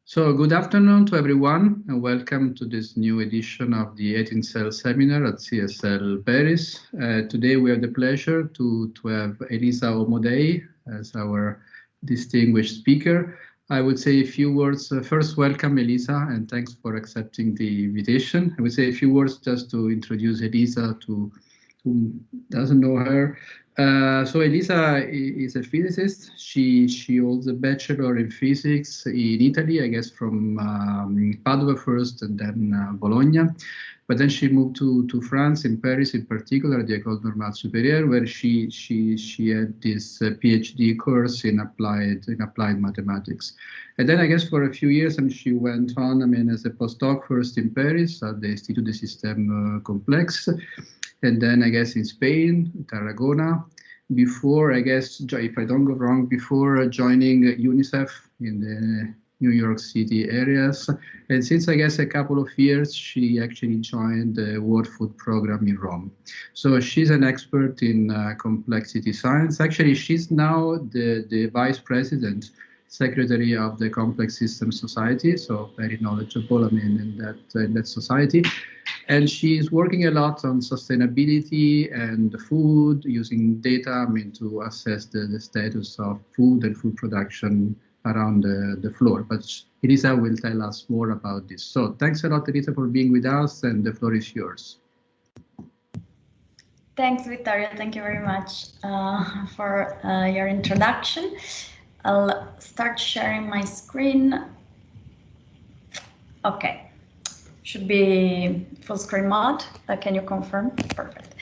So good afternoon to everyone and welcome to this new edition of the Etincelle seminar at CSL Paris. Today we have the pleasure to have Elisa Omodei as our distinguished speaker. I would say a few words. First, welcome Elisa and thanks for accepting the invitation. I would say a few words just to introduce Elisa to who doesn't know her. So Elisa is a physicist. She holds a bachelor in physics in Italy, I guess from Padua first and then Bologna. But then she moved to France, in Paris in particular, the École Normale Supérieure, where she had this PhD course in applied mathematics. And then I guess for a few years, she went on, as a postdoc first in Paris at the Institut des Systèmes Complexes, and then I guess in Spain, Tarragona, before, I guess, if I don't go wrong, before joining UNICEF in the New York City areas. And since, I guess, a couple of years, she actually joined the World Food Program in Rome. So she's an expert in complexity science. Actually, she's now the vice president, secretary of the Complex Systems Society, so very knowledgeable, in that society. And she's working a lot on sustainability and food, using data, to assess the status of food and food production around the floor. But Elisa will tell us more about this. So thanks a lot, Elisa, for being with us, and the floor is yours. Thanks, Vittorio. Thank you very much for your introduction. I'll start sharing my screen. Okay, should be full screen mode. Can you confirm? Perfect.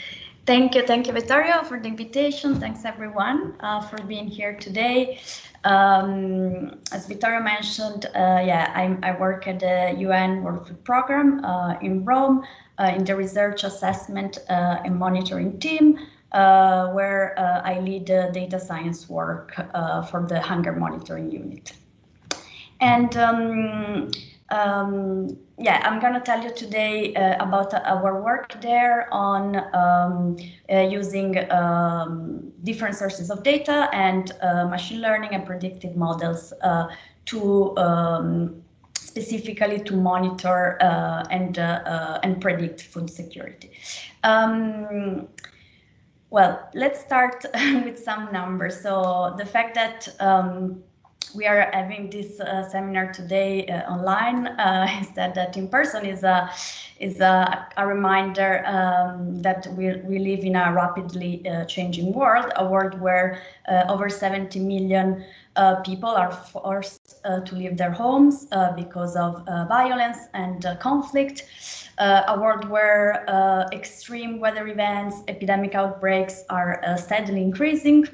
Thank you, Vittorio, for the invitation. Thanks everyone for being here today. As Vittorio mentioned, I work at the UN World Food Program in Rome in the research assessment and monitoring team, where I lead data science work for the hunger monitoring unit. And I'm going to tell you today about our work there on using different sources of data and machine learning and predictive models to specifically to monitor and predict food security. Well, let's start with some numbers. So the fact that we are having this seminar today online instead that in person is a reminder that we live in a rapidly changing world, a world where over 70 million people are forced to leave their homes because of violence and conflict. A world where extreme weather events, epidemic outbreaks are steadily increasing,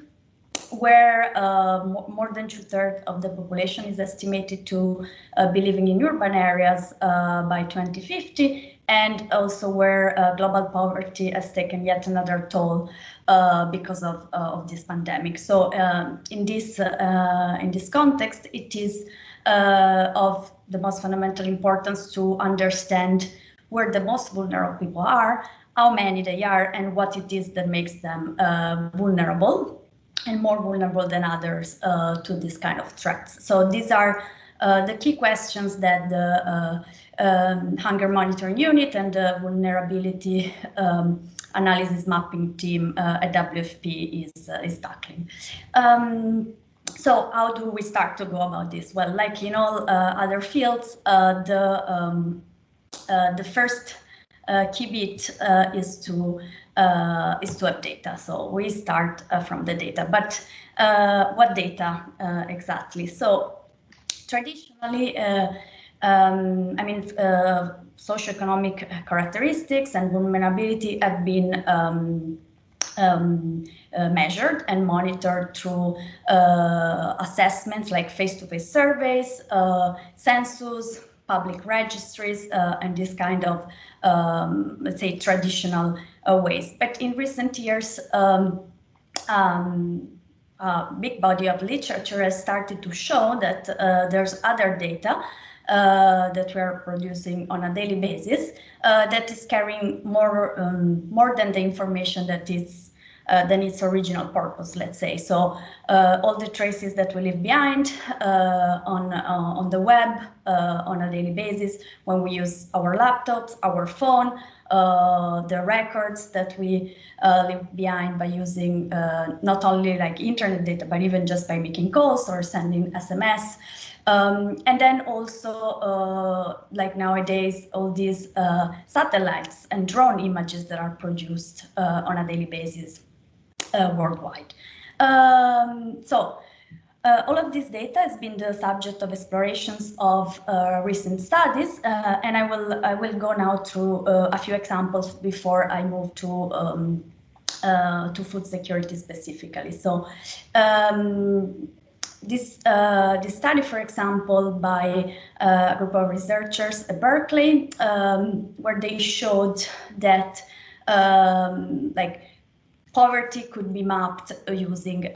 where more than 2/3 of the population is estimated to be living in urban areas by 2050, and also where global poverty has taken yet another toll because of this pandemic. So in this context, it is of the most fundamental importance to understand where the most vulnerable people are, how many they are, and what it is that makes them vulnerable and more vulnerable than others to this kind of threats. So these are the key questions that the Hunger Monitoring Unit and the Vulnerability Analysis Mapping team at WFP is tackling. So how do we start to go about this? Well, like in all other fields, the first key bit is to have data. So we start from the data, but what data exactly? So traditionally, socio-economic characteristics and vulnerability have been measured and monitored through assessments like face-to-face surveys, census, public registries, and this kind of, let's say, traditional ways. But in recent years, a big body of literature has started to show that there's other data that we are producing on a daily basis that is carrying more than the information that is than its original purpose, let's say. So all the traces that we leave behind on the web on a daily basis when we use our laptops, our phone, the records that we leave behind by using not only like internet data, but even just by making calls or sending SMS. And then also, like nowadays, all these satellites and drone images that are produced on a daily basis worldwide. All of this data has been the subject of explorations of recent studies, and I will go now through a few examples before I move to food security specifically. So. This study, for example, by a group of researchers at Berkeley, where they showed that like poverty could be mapped using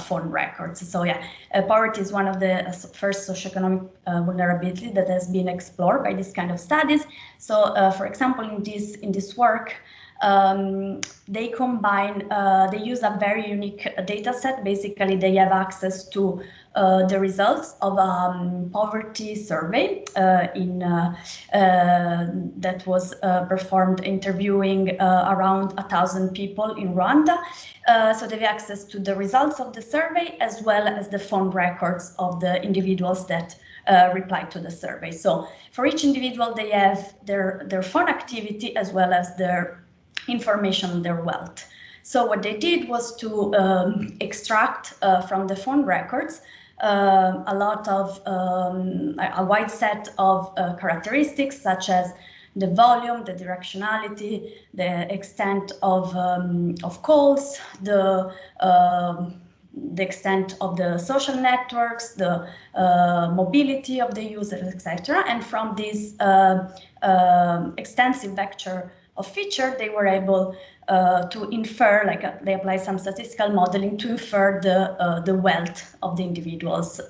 phone records. So yeah, poverty is one of the first socio-economic vulnerabilities that has been explored by this kind of studies. So for example, in this work, they combine, they use a very unique data set. Basically, they have access to the results of a poverty survey that was performed interviewing around 1,000 people in Rwanda. So they have access to the results of the survey as well as the phone records of the individuals that replied to the survey. So for each individual, they have their phone activity as well as their information on their wealth. So what they did was to extract from the phone records a lot of a wide set of characteristics such as the volume, the directionality, the extent of calls, the extent of the social networks, the mobility of the users, etc. And from this extensive vector of feature, they were able to infer, like they apply some statistical modeling to infer the wealth of the individuals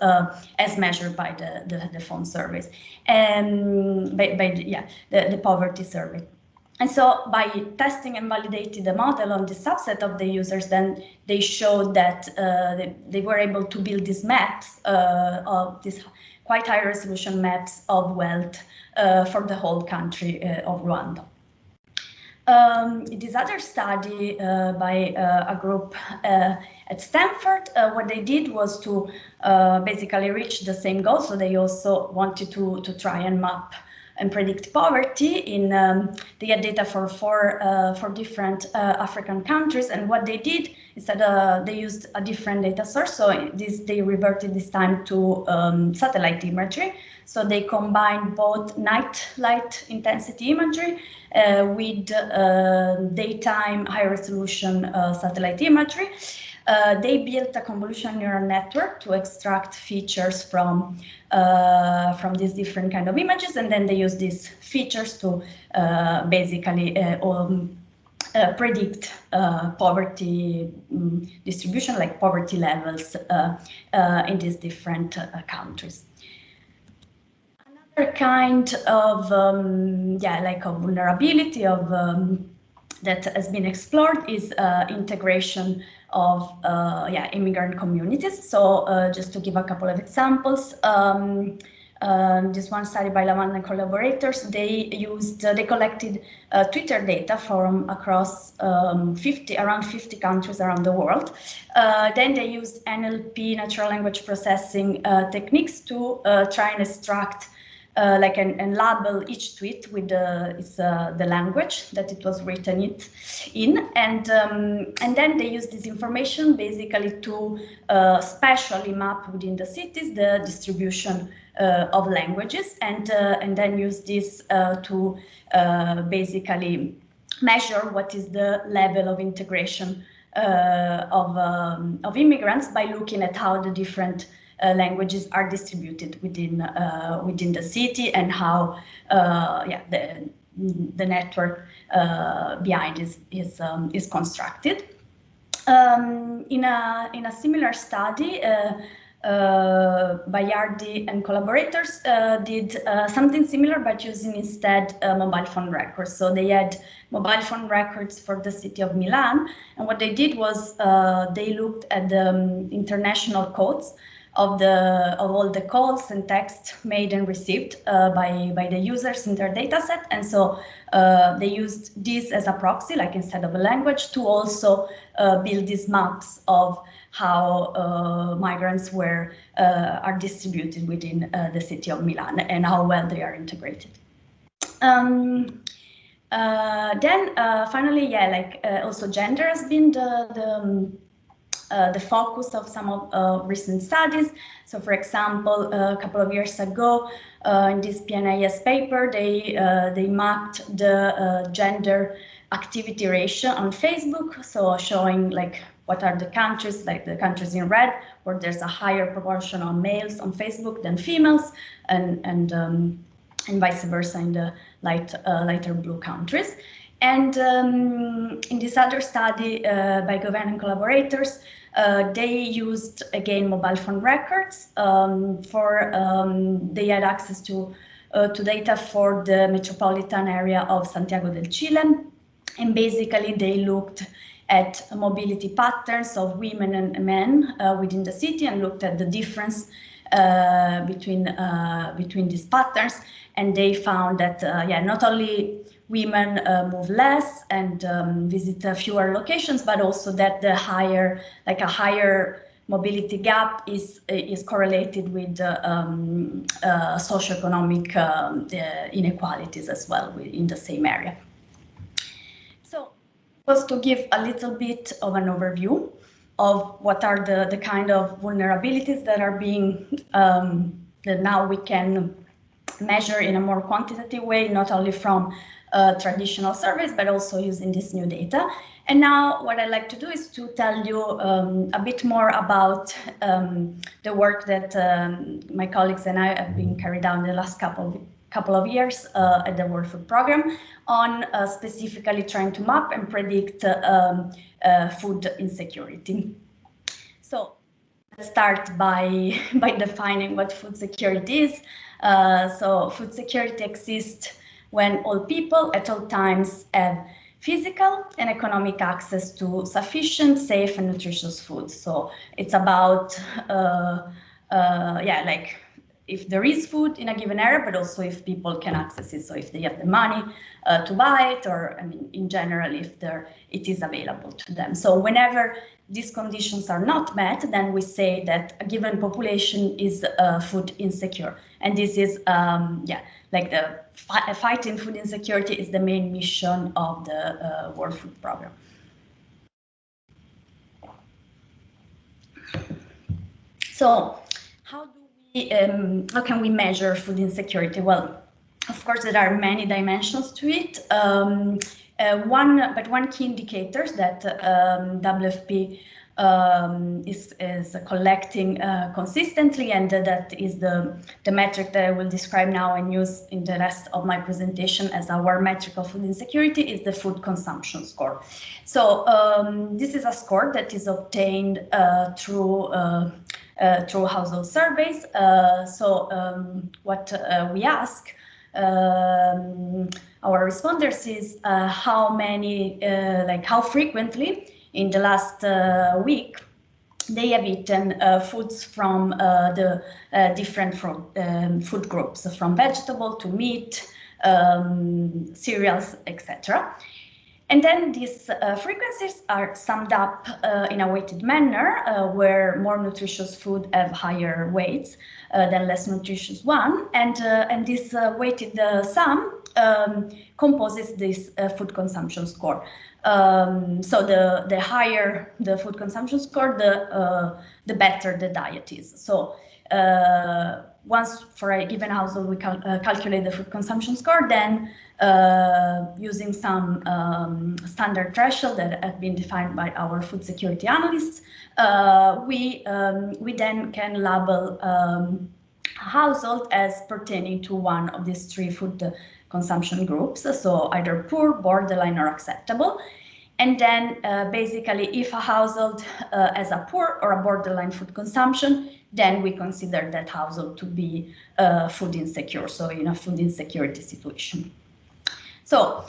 as measured by the phone surveys and by the poverty survey. And so by testing and validating the model on this subset of the users, then they showed that they were able to build these maps of these quite high resolution maps of wealth for the whole country of Rwanda. This other study by a group at Stanford, what they did was to basically reach the same goal. So they also wanted to try and map and predict poverty in they had data for four different African countries. And what they did is that they used a different data source. So they reverted this time to satellite imagery. So they combined both night light intensity imagery with daytime high resolution satellite imagery. They built a convolutional neural network to extract features from these different kind of images, and then they use these features to basically predict poverty distribution, like poverty levels in these different countries. Another kind of of vulnerability of that has been explored is integration of immigrant communities. So just to give a couple of examples, this one study by Lavanda and collaborators, they collected Twitter data from across around 50 countries around the world. Then they used NLP, natural language processing techniques to try and extract and label each tweet with the language that it was written in, and then they use this information basically to spatially map within the cities the distribution of languages, and then use this to basically measure what is the level of integration of immigrants by looking at how the different languages are distributed within the city, and how the network behind is constructed. In a similar study, Bayardi and collaborators did something similar, but using instead mobile phone records. So they had mobile phone records for the city of Milan, and what they did was they looked at the international codes of all the calls and texts made and received by the users in their dataset, and so they used this as a proxy, like instead of a language, to also build these maps of how migrants are distributed within the city of Milan and how well they are integrated. Then finally, also gender has been the focus of some of recent studies. So, for example, a couple of years ago, in this PNAS paper, they mapped the gender activity ratio on Facebook, so showing like what are the countries, like the countries in red, where there's a higher proportion of males on Facebook than females, and vice versa in the lighter blue countries. And in this other study by Govan and collaborators, they used again mobile phone records they had access to data for the metropolitan area of Santiago del Chile, and basically they looked at mobility patterns of women and men within the city and looked at the difference between these patterns, and they found that not only women move less and visit fewer locations, but also that a higher mobility gap is correlated with socio-economic inequalities as well in the same area. So, just to give a little bit of an overview of what are the kind of vulnerabilities that are being that now we can measure in a more quantitative way, not only from traditional surveys, but also using this new data. And now what I'd like to do is to tell you a bit more about the work that my colleagues and I have been carried out in the last couple of years at the World Food Programme on specifically trying to map and predict food insecurity. So let's start by defining what food security is. So food security exists when all people at all times have physical and economic access to sufficient, safe and nutritious food. So it's about like if there is food in a given area, but also if people can access it. So if they have the money to buy it, or I mean, in general, if it is available to them. So whenever these conditions are not met, then we say that a given population is food insecure. And this is, like the fighting food insecurity is the main mission of the World Food Programme. So how can we measure food insecurity? Well, of course, there are many dimensions to it. One key indicator that WFP is collecting consistently, and that is the metric that I will describe now and use in the rest of my presentation as our metric of food insecurity, is the food consumption score. So this is a score that is obtained through household surveys. What we ask our responders is how frequently in the last week they have eaten foods from the different food groups, from vegetable to meat, cereals, etc. And then these frequencies are summed up in a weighted manner, where more nutritious food have higher weights than less nutritious one, and this weighted sum composes this food consumption score. So the higher the food consumption score, the better the diet is. So once for a given household we calculate the food consumption score, then using some standard threshold that have been defined by our food security analysts, we then can label a household as pertaining to one of these three food consumption groups, so either poor, borderline, or acceptable. And then basically, if a household has a poor or a borderline food consumption, then we consider that household to be food insecure, so in a food insecurity situation. So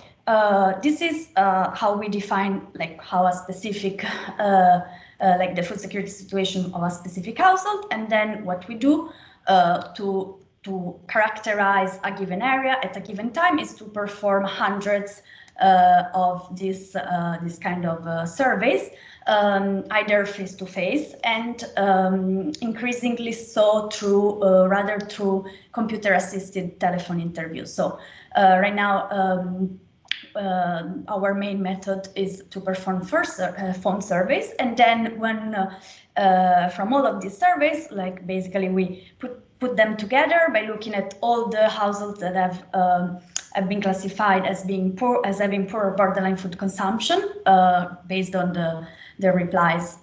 this is how we define like how a specific like the food security situation of a specific household, and then what we do to characterize a given area at a given time is to perform hundreds of this kind of surveys, either face-to-face and increasingly so through rather through computer-assisted telephone interviews. So right now, our main method is to perform first phone surveys, and then when from all of these surveys, like basically we put them together by looking at all the households that have been classified as being poor, as having poor or borderline food consumption, based on the replies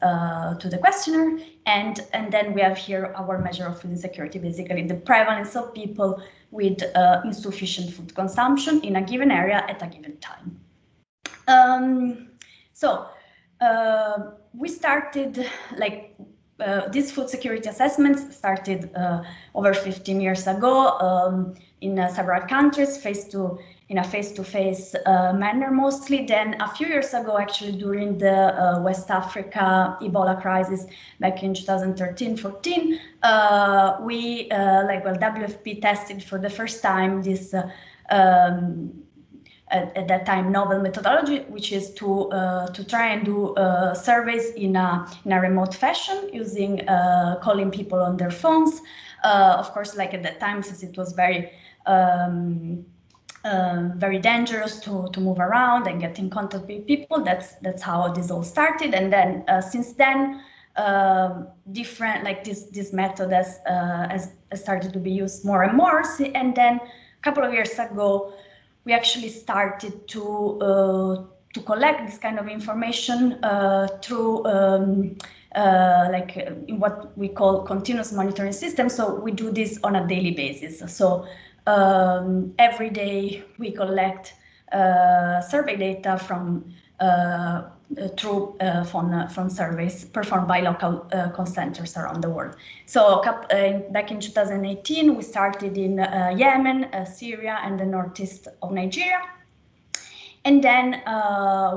to the questionnaire, and then we have here our measure of food insecurity, basically the prevalence of people with insufficient food consumption in a given area at a given time. So we started like these food security assessments started over 15 years ago in several countries, in a face-to-face manner mostly. Then a few years ago, actually during the West Africa Ebola crisis back in 2013-14, WFP tested for the first time this at that time novel methodology, which is to try and do surveys in a remote fashion using calling people on their phones. Of course, like at that time, since it was very dangerous to move around and get in contact with people, that's how this all started. And then since then, different like this method has started to be used more and more. And then a couple of years ago, we actually started to collect this kind of information through like in what we call continuous monitoring system. So we do this on a daily basis. So every day we collect survey data from through phone surveys performed by local call centers around the world. So back in 2018, we started in Yemen, Syria, and the northeast of Nigeria. And then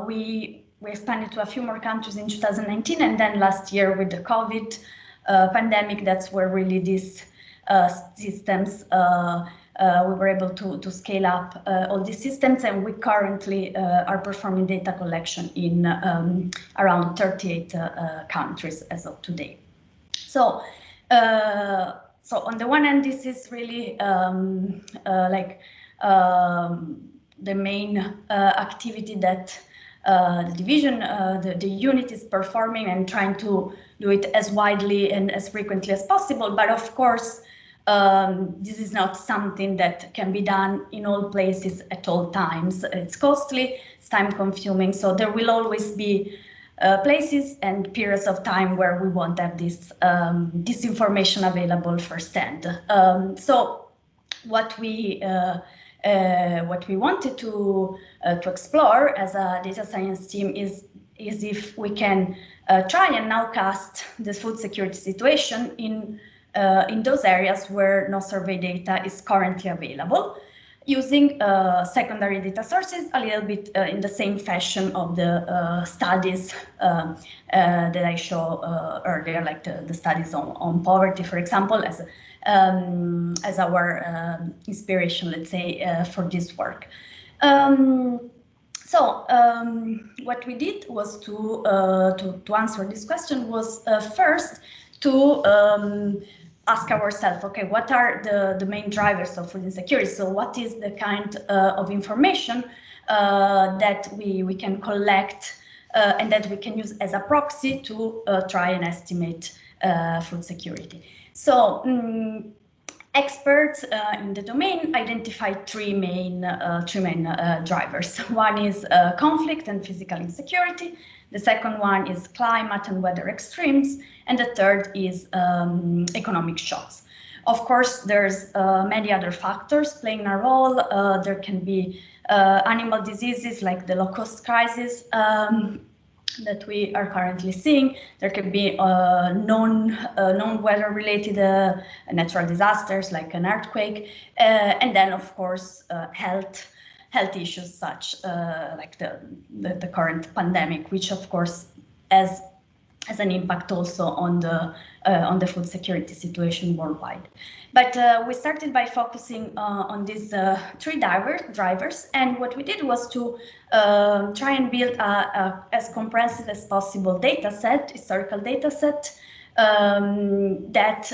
we expanded to a few more countries in 2019. And then last year with the COVID pandemic, that's where really these systems we were able to scale up all these systems, and we currently are performing data collection in around 38 countries as of today. So, so on the one hand, this is really the main activity that the division, the unit is performing and trying to do it as widely and as frequently as possible. But of course, this is not something that can be done in all places at all times. It's costly, it's time consuming, so there will always be places and periods of time where we won't have this information available firsthand. So what we wanted to explore as a data science team is if we can try and nowcast the food security situation in those areas where no survey data is currently available, using secondary data sources, a little bit in the same fashion of the studies that I showed earlier, like the studies on poverty, for example, as our inspiration, let's say, for this work. What we did was to answer this question was first to ask ourselves, okay, what are the main drivers of food insecurity? So what is the kind of information that we can collect and that we can use as a proxy to try and estimate food security? So experts in the domain identified three main drivers. One is conflict and physical insecurity. The second one is climate and weather extremes, and the third is economic shocks. Of course, there's many other factors playing a role. There can be animal diseases like the low-cost crisis that we are currently seeing. There can be known weather-related natural disasters like an earthquake, and then of course health issues such like the current pandemic, which of course has an impact also on the food security situation worldwide. But we started by focusing on these three drivers, and what we did was to try and build as comprehensive as possible data set, historical data set that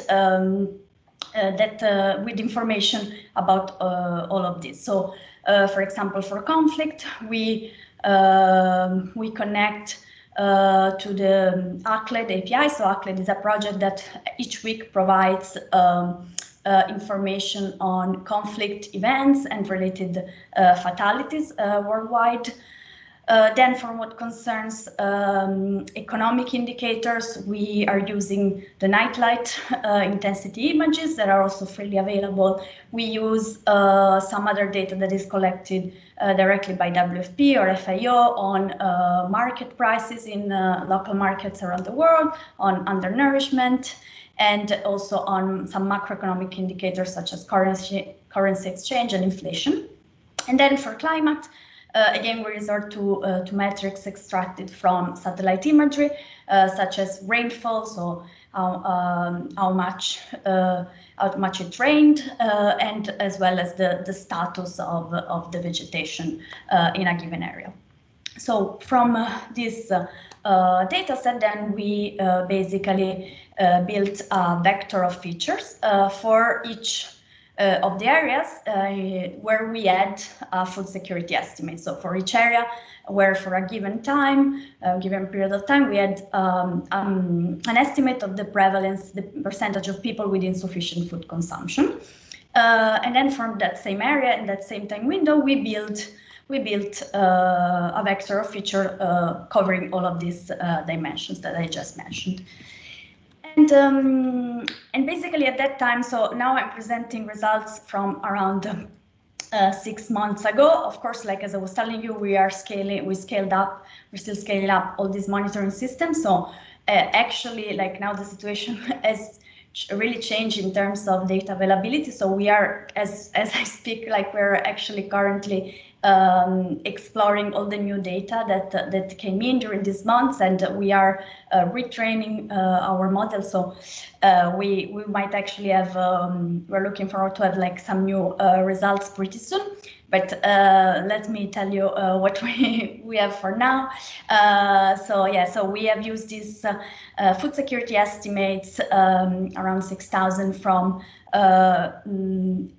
with information about all of this. So, for example, for conflict, we connect to the ACLED API. So ACLED is a project that each week provides information on conflict events and related fatalities worldwide. Then for what concerns economic indicators, we are using the nightlight intensity images that are also freely available. We use some other data that is collected directly by WFP or FAO on market prices in local markets around the world, on undernourishment, and also on some macroeconomic indicators such as currency exchange and inflation. And then for climate, again, we resort to metrics extracted from satellite imagery, such as rainfall, so how much it rained, and as well as the status of the vegetation in a given area. So from this data set, then we basically built a vector of features for each of the areas where we had a food security estimate. So for each area where for a given time, given period of time, we had an estimate of the prevalence, the percentage of people with insufficient food consumption. And then from that same area in that same time window, we built a vector of feature covering all of these dimensions that I just mentioned. And basically at that time, so now I'm presenting results from around 6 months ago. Of course, like as I was telling you, we're still scaling up all these monitoring systems. So actually, like now the situation has really changed in terms of data availability. So we are, as I speak, like we're actually currently exploring all the new data that came in during these months, and we are retraining our model. So we might actually have, we're looking forward to have like some new results pretty soon. But let me tell you what we have for now. So yeah, so we have used these food security estimates, around 6,000 from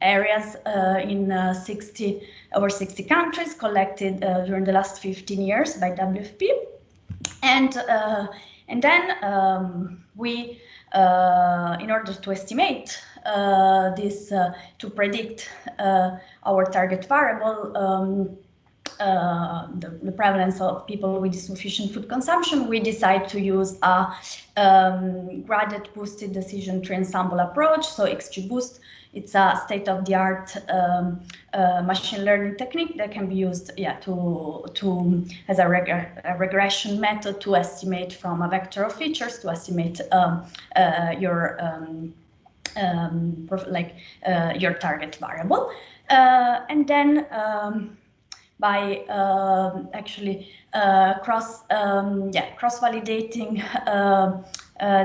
areas in over 60 countries, collected during the last 15 years by WFP. And then we, in order to estimate this, to predict our target variable, the prevalence of people with insufficient food consumption, we decide to use a graded boosted decision tree ensemble approach. So XGBoost, it's a state-of-the-art machine learning technique that can be used, yeah, as a regression method to estimate from a vector of features to estimate your target variable, and then by actually cross-validating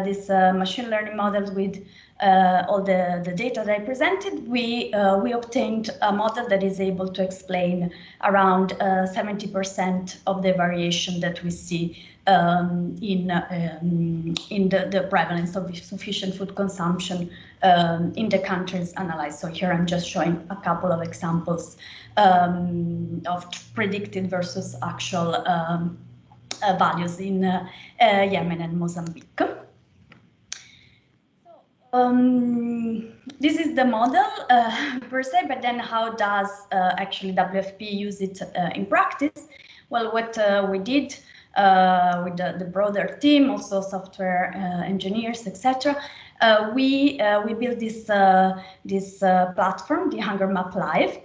these machine learning models with all the data that I presented, we obtained a model that is able to explain around 70% of the variation that we see in the prevalence of sufficient food consumption in the countries analyzed. So here I'm just showing a couple of examples of predicted versus actual values in Yemen and Mozambique. This is the model per se, but then how does actually WFP use it in practice? Well, what we did with the broader team, also software engineers, etc. We built this platform, the Hunger Map Live.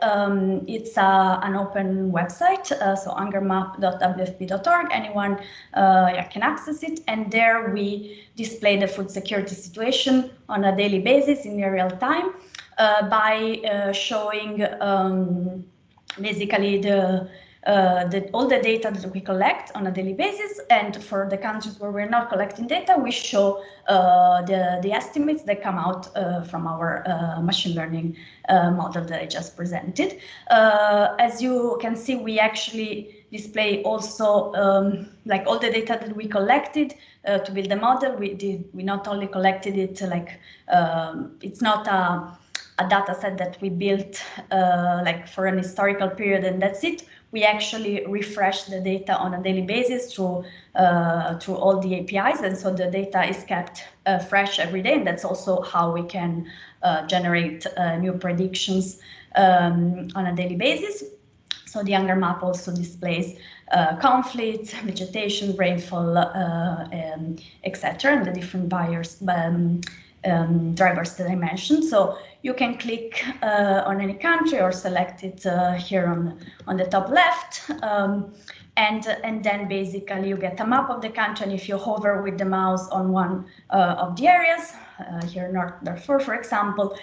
It's an open website, so hungermap.wfp.org. Anyone can access it, and there we display the food security situation on a daily basis in real time by showing basically all the data that we collect on a daily basis, and for the countries where we're not collecting data, we show the estimates that come out from our machine learning model that I just presented. As you can see, we actually display also like all the data that we collected to build the model. We not only collected it like it's not a data set that we built like for an historical period and that's it. We actually refresh the data on a daily basis through all the APIs, and so the data is kept fresh every day, and that's also how we can generate new predictions on a daily basis. So the Hunger Map also displays conflict, vegetation, rainfall, etc., and the different drivers that I mentioned. So you can click on any country or select it here on the top left, and then basically you get a map of the country, and if you hover with the mouse on one of the areas, here North Darfur, for example,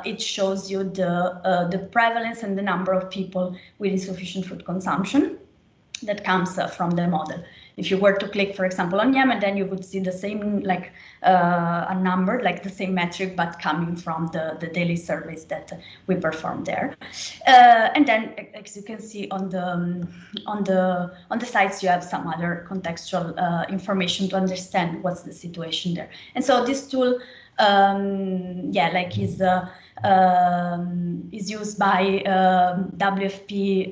it shows you the prevalence and the number of people with insufficient food consumption that comes from the model. If you were to click, for example, on Yemen, then you would see the same, like a number, like the same metric, but coming from the daily surveys that we perform there. And then, as you can see on the sites, you have some other contextual information to understand what's the situation there. And so this tool, is used by WFP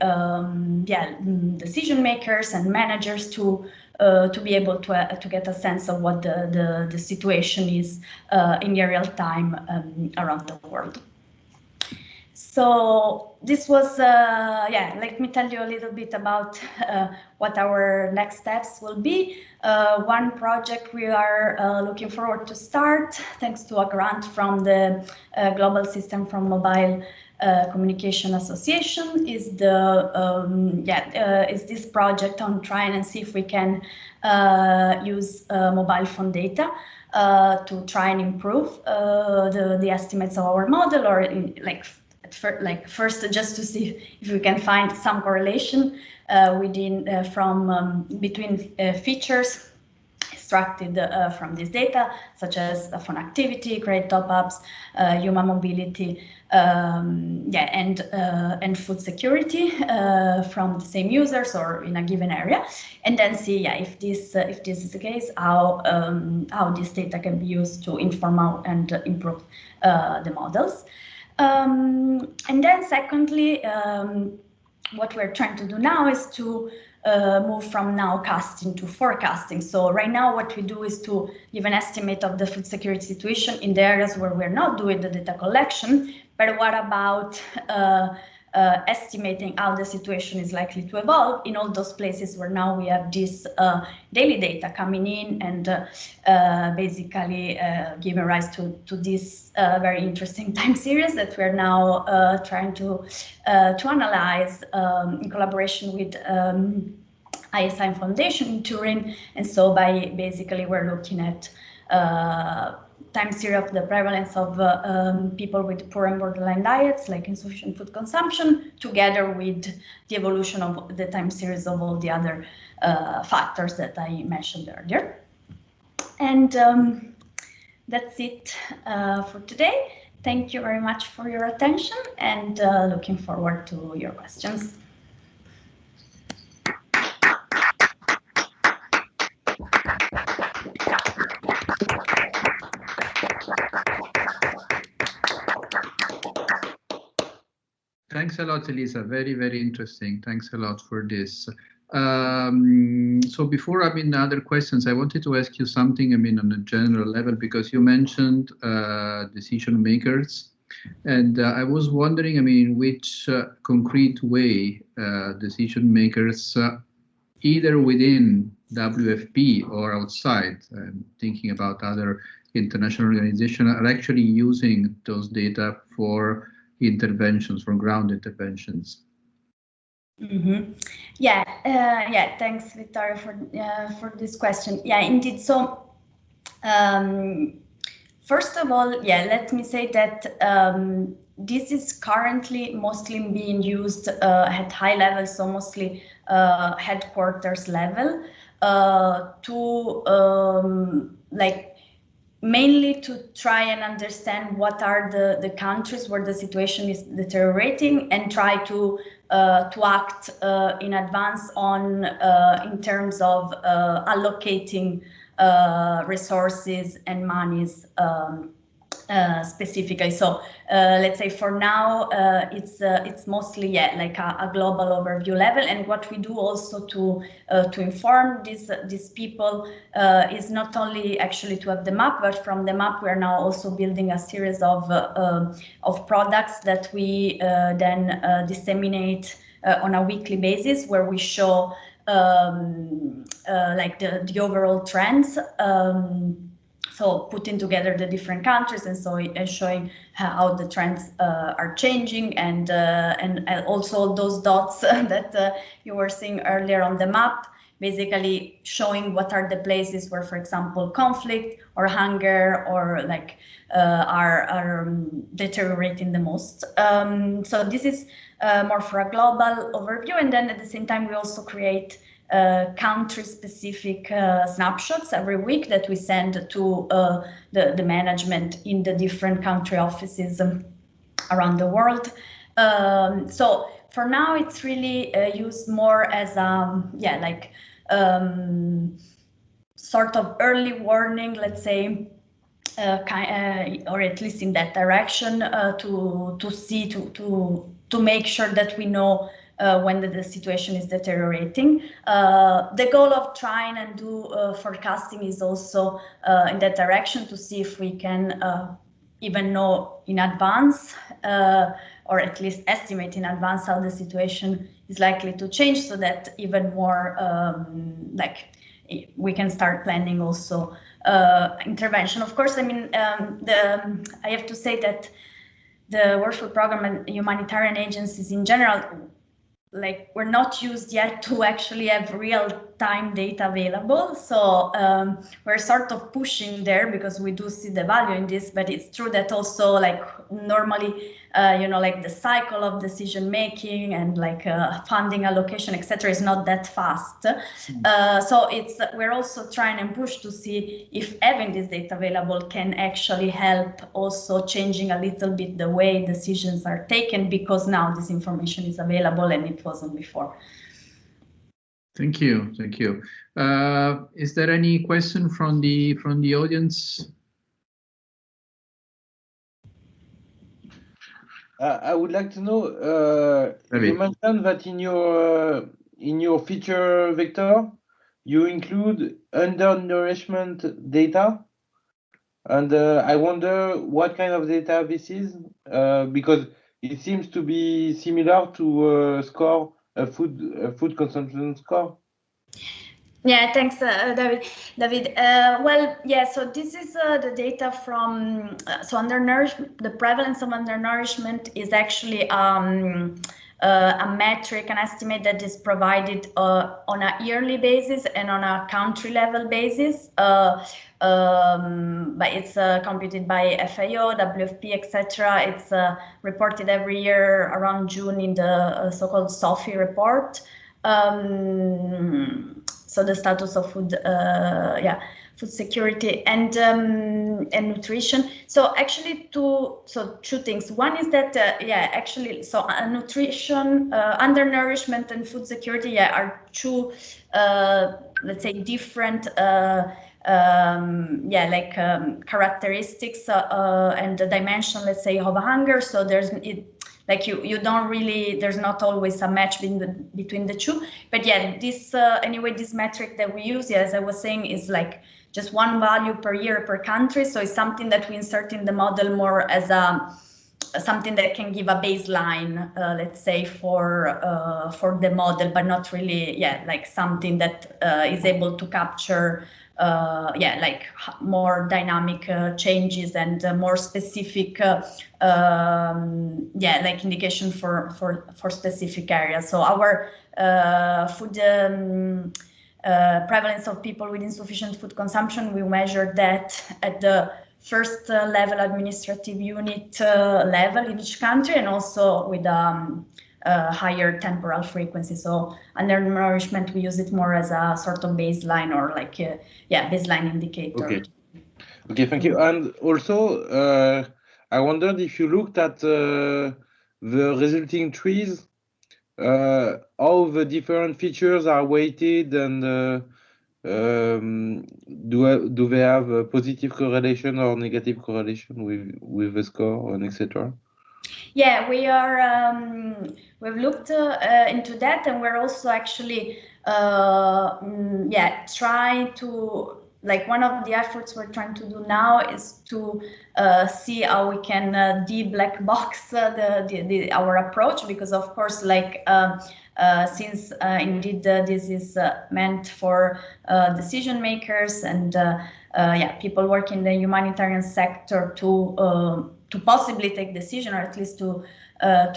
decision makers and managers to be able to get a sense of what the situation is in real time around the world. So this was, let me tell you a little bit about what our next steps will be. One project we are looking forward to start, thanks to a grant from the Global System from Mobile Communication Association, is this project on trying and see if we can use mobile phone data to try and improve the estimates of our model, or first just to see if we can find some correlation between features extracted from this data, such as phone activity, credit top-ups, human mobility, and food security from the same users or in a given area, and then see if this is the case, how this data can be used to inform and improve the models. And then secondly, what we're trying to do now is to move from nowcasting to forecasting. So right now what we do is to give an estimate of the food security situation in the areas where we're not doing the data collection, but what about estimating how the situation is likely to evolve in all those places where now we have this daily data coming in and basically giving rise to this very interesting time series that we're now trying to analyze in collaboration with ISI Foundation in Turin. And so basically we're looking at time series of the prevalence of people with poor and borderline diets, like insufficient food consumption, together with the evolution of the time series of all the other factors that I mentioned earlier. And that's it for today. Thank you very much for your attention, and looking forward to your questions. Thanks a lot, Elisa. Very, very interesting. Thanks a lot for this. So before other questions, I wanted to ask you something, on a general level, because you mentioned decision makers. And I was wondering, in which concrete way decision makers either within WFP or outside, thinking about other international organizations, are actually using those data for interventions, for ground interventions? Yeah, yeah. Thanks, Vittorio, for this question. Yeah, indeed. So, first of all, yeah, let me say that this is currently mostly being used at high level, so mostly headquarters level, to like mainly to try and understand what are the countries where the situation is deteriorating and try to act in advance on in terms of allocating resources and monies specifically. So let's say for now it's mostly like a global overview level, and what we do also to inform these people is not only actually to have the map, but from the map we are now also building a series of products that we then disseminate on a weekly basis, where we show like the overall trends. So putting together the different countries and so showing how the trends are changing, and also those dots that you were seeing earlier on the map, basically showing what are the places where, for example, conflict or hunger or like are deteriorating the most. So this is more for a global overview, and then at the same time we also create country-specific snapshots every week that we send to the management in the different country offices around the world. So for now, it's really used more as yeah, like sort of early warning, let's say, or at least in that direction, to see to make sure that we know when the situation is deteriorating. The goal of trying and do forecasting is also in that direction, to see if we can even know in advance, or at least estimate in advance how the situation is likely to change, so that even more like we can start planning also intervention. Of course, I mean, I have to say that the World Food Programme and humanitarian agencies in general, like, we're not used yet to actually have real-time data available. So we're sort of pushing there because we do see the value in this, but it's true that also, like, normally, you know, like the cycle of decision making and like funding allocation, etc., is not that fast. So we're also trying and push to see if having this data available can actually help also changing a little bit the way decisions are taken, because now this information is available and it wasn't before. Thank you. Thank you. Is there any question from the audience? I would like to know, you mentioned that in your feature vector, you include undernourishment data. And I wonder what kind of data this is, because it seems to be similar to score a food consumption score. Yeah, thanks, David. Well, yeah, so this is the data from, so undernourishment, the prevalence of undernourishment is actually a metric, an estimate that is provided on a yearly basis and on a country level basis. But it's computed by FAO, WFP, etc. It's reported every year around June in the so-called SOFI report. So the status of food, food security and nutrition. So actually, two things. One is that so nutrition, undernourishment, and food security are two, let's say, different characteristics and the dimension, let's say, of hunger. So like you don't really, there's not always a match between the two. But yeah, this anyway, this metric that we use, as I was saying, is like just one value per year per country. So it's something that we insert in the model more as a something that can give a baseline, let's say, for the model, but not really, like something that is able to capture, like more dynamic changes and more specific, like indication for specific areas. So our food prevalence of people with insufficient food consumption, we measured that at the first level administrative unit level in each country, and also with higher temporal frequency. So undernourishment, we use it more as a sort of baseline, or like baseline indicator. Okay, thank you. And also, I wondered if you looked at the resulting trees, how the different features are weighted, and do they have a positive correlation or negative correlation with the score, and etc.? Yeah, we are. We've looked into that, and we're also actually, trying to, like, one of the efforts we're trying to do now is to see how we can de-black-box our approach, because of course, like, since indeed this is meant for decision makers and people working in the humanitarian sector to possibly take decision, or at least to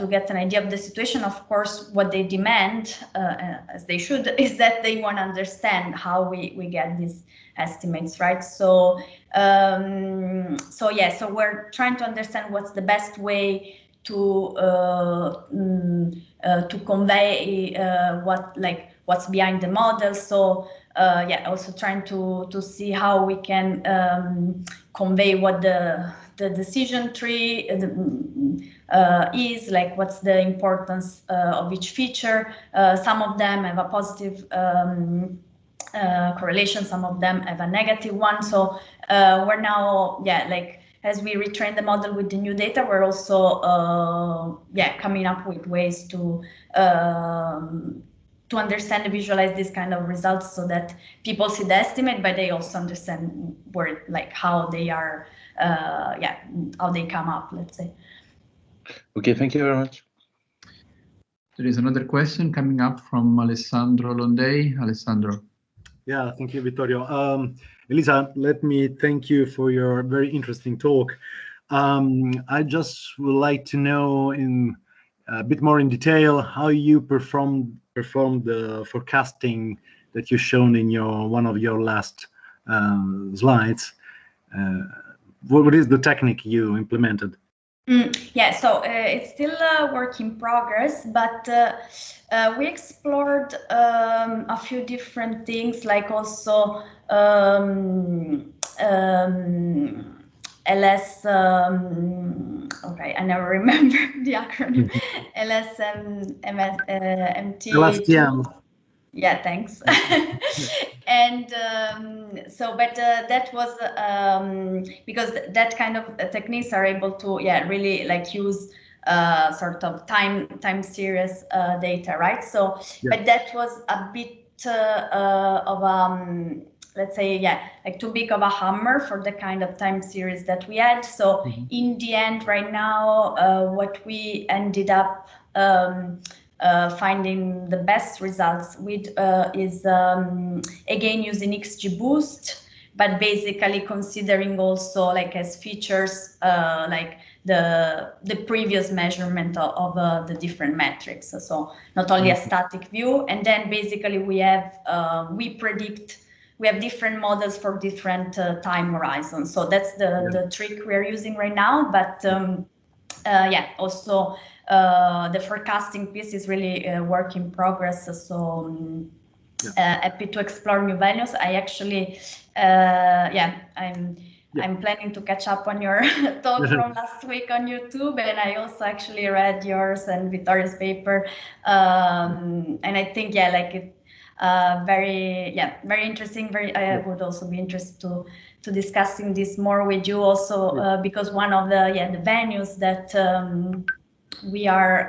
get an idea of the situation. Of course, what they demand, as they should, is that they want to understand how we get these estimates, right? So so we're trying to understand what's the best way to convey what's behind the model. So also trying to see how we can convey what the decision tree is, like what's the importance of each feature. Some of them have a positive correlation, some of them have a negative one. So we're now, like, as we retrain the model with the new data, we're also coming up with ways to understand and visualize these kind of results, so that people see the estimate, but they also understand where, like, how they are, how they come up, let's say. Okay, thank you very much. There is another question coming up from Alessandro Londei. Alessandro. Yeah, thank you, Vittorio. Elisa, let me thank you for your very interesting talk. I just would like to know in a bit more in detail how you performed the forecasting that you've shown in one of your last slides. What is the technique you implemented? So it's still a work in progress, but we explored a few different things, like also LS, okay, I never remember the acronym, LSTM. Yeah, thanks. And but that was because that kind of techniques are able to really, like, use sort of time series data, right? So but that was a bit of let's say, like, too big of a hammer for the kind of time series that we had. So in the end, right now, what we ended up finding the best results with is again using XGBoost, but basically considering also, like, as features like the previous measurement of the different metrics. So not only a static view, and then basically we have we have different models for different time horizons. So that's the trick we're using right now. But also the forecasting piece is really a work in progress. So happy to explore new values. I actually, I'm planning to catch up on your talk from last week on YouTube, and I also actually read yours and Vittorio's paper, and I think like it very interesting. I would also be interested to discussing this more with you also, because one of the venues that we are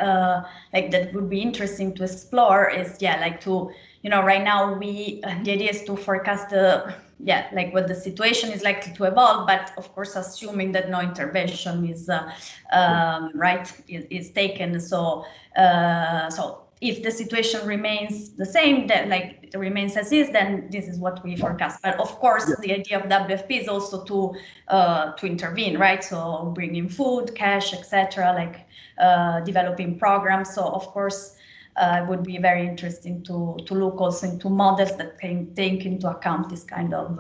like that would be interesting to explore is like to, right now the idea is to forecast the yeah, like what the situation is likely to evolve, but of course assuming that no intervention is is taken. So if the situation remains the same, that like it remains as is, then this is what we forecast. But of course, the idea of WFP is also to intervene, right? So bringing food, cash, etc., like developing programs. So of course, it would be very interesting to look also into models that can take into account this kind of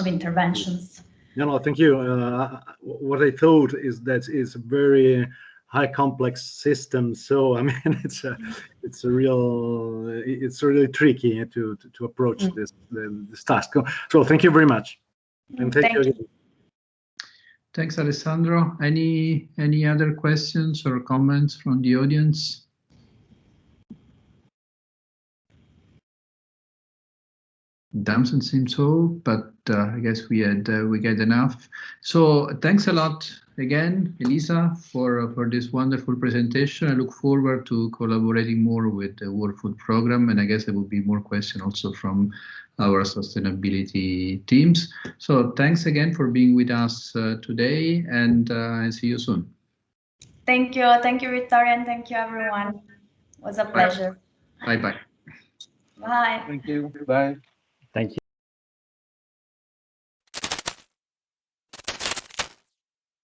interventions. No, thank you. What I thought is that it's a very high complex system. So I mean, it's really tricky to approach this task. So thank you very much, and thank you again. Thanks, Alessandro. Any other questions or comments from the audience? Doesn't seem so, but I guess we get enough. So thanks a lot again, Elisa, for this wonderful presentation. I look forward to collaborating more with the World Food Programme, and I guess there will be more questions also from our sustainability teams. So thanks again for being with us today, and see you soon. Thank you, Vittorio, and thank you, everyone. It was a pleasure. Bye-bye. Bye. Thank you. Bye. Thank you.